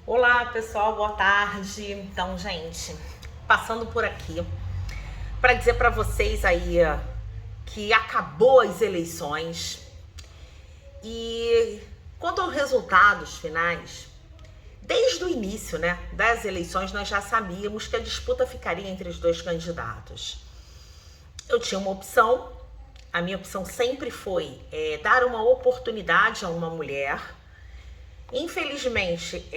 Olá pessoal, boa tarde. Então, gente, passando por aqui para dizer para vocês aí que acabou as eleições e quanto aos resultados finais, desde o início, né, das eleições nós já sabíamos que a disputa ficaria entre os dois candidatos. Eu tinha uma opção, a minha opção sempre foi dar uma oportunidade a uma mulher. Infelizmente,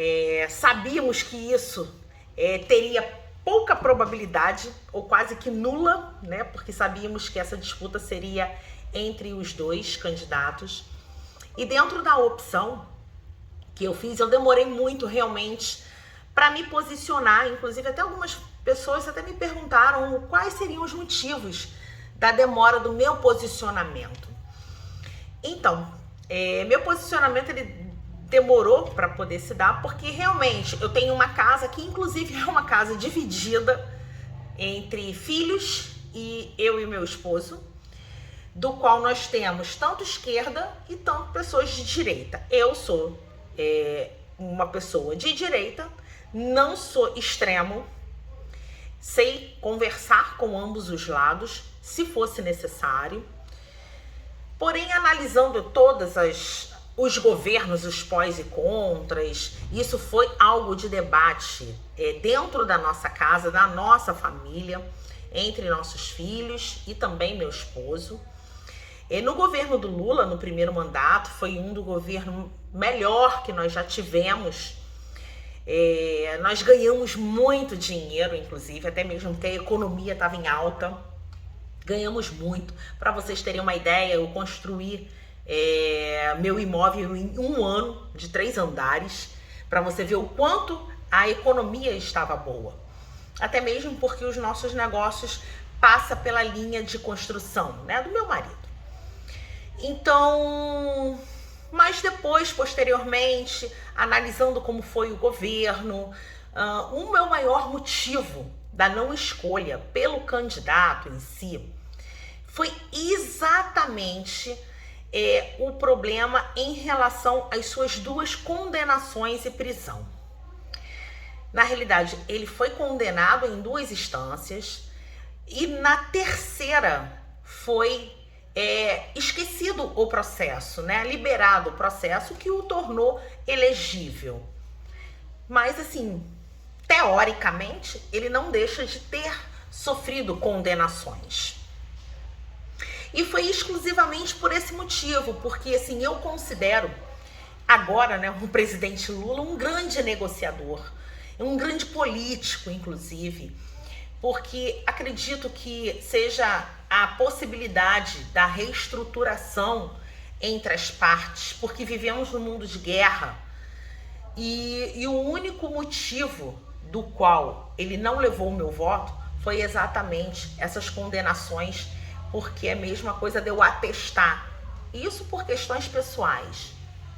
sabíamos que isso teria pouca probabilidade, ou quase que nula, né? Porque sabíamos que essa disputa seria entre os dois candidatos. E dentro da opção que eu fiz, eu demorei muito realmente para me posicionar. Inclusive, até algumas pessoas até me perguntaram quais seriam os motivos da demora do meu posicionamento. Então, meu posicionamento ele demorou para poder se dar, porque realmente eu tenho uma casa que inclusive é uma casa dividida entre filhos e eu e meu esposo, do qual nós temos tanto esquerda e tanto pessoas de direita. Eu sou uma pessoa de direita, não sou extremo, sei conversar com ambos os lados, se fosse necessário. Porém, analisando todas os governos, os pós e contras, isso foi algo de debate dentro da nossa casa, da nossa família, entre nossos filhos e também meu esposo. No governo do Lula, no primeiro mandato, foi um do governo melhor que nós já tivemos. Nós ganhamos muito dinheiro, inclusive, até mesmo que a economia estava em alta. Ganhamos muito. Para vocês terem uma ideia, eu construí meu imóvel em um ano, de 3 andares, para você ver o quanto a economia estava boa. Até mesmo porque os nossos negócios passam pela linha de construção, né, do meu marido. Então, mas depois, posteriormente, analisando como foi o governo, o meu maior motivo da não escolha pelo candidato em si foi exatamente o problema em relação às suas 2 condenações e prisão. Na realidade, ele foi condenado em 2 instâncias e na terceira foi esquecido o processo, né? Liberado o processo, que o tornou elegível. Mas assim, teoricamente, ele não deixa de ter sofrido condenações. E foi exclusivamente por esse motivo, porque assim, eu considero agora, né, o presidente Lula um grande negociador, um grande político, inclusive, porque acredito que seja a possibilidade da reestruturação entre as partes, porque vivemos num mundo de guerra e o único motivo do qual ele não levou o meu voto foi exatamente essas condenações, porque é a mesma coisa de eu atestar, isso por questões pessoais,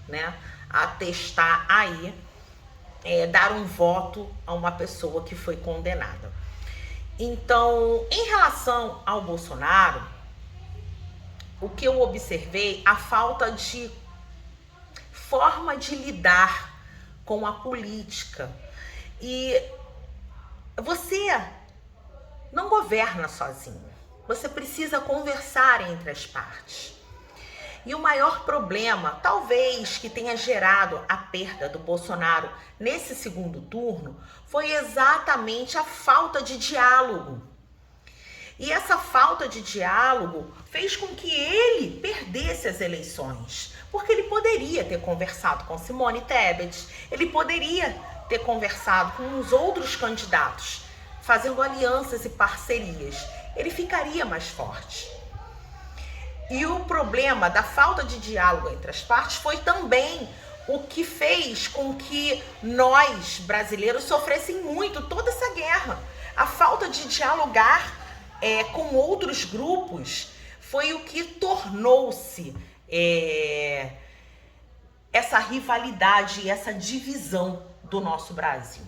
né? Atestar aí, dar um voto a uma pessoa que foi condenada. Então, em relação ao Bolsonaro, o que eu observei, a falta de forma de lidar com a política. E você não governa sozinho. Você precisa conversar entre as partes. E o maior problema, talvez, que tenha gerado a perda do Bolsonaro nesse segundo turno, foi exatamente a falta de diálogo. E essa falta de diálogo fez com que ele perdesse as eleições. Porque ele poderia ter conversado com Simone Tebet, ele poderia ter conversado com os outros candidatos, fazendo alianças e parcerias. Ele ficaria mais forte. E o problema da falta de diálogo entre as partes foi também o que fez com que nós, brasileiros, sofressem muito toda essa guerra. A falta de dialogar com outros grupos foi o que tornou-se essa rivalidade e essa divisão do nosso Brasil.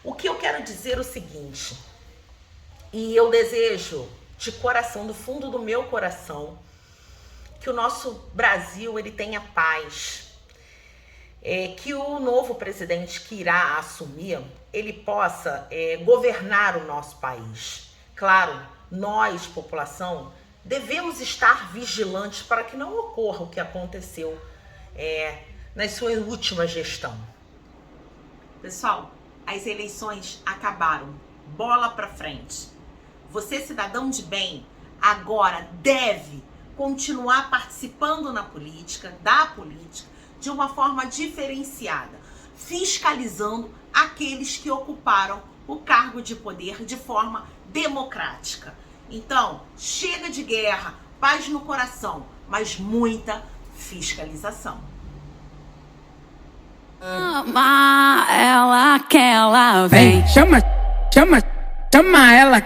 O que eu quero dizer é o seguinte, e eu desejo de coração, do fundo do meu coração, que o nosso Brasil ele tenha paz. que o novo presidente que irá assumir, ele possa governar o nosso país. Claro, nós, população, devemos estar vigilantes para que não ocorra o que aconteceu na sua última gestão. Pessoal, as eleições acabaram. Bola para frente. Você, cidadão de bem, agora deve continuar participando da política, de uma forma diferenciada, fiscalizando aqueles que ocuparam o cargo de poder de forma democrática. Então, chega de guerra, paz no coração, mas muita fiscalização. Chama ela que ela vem. Chama ela.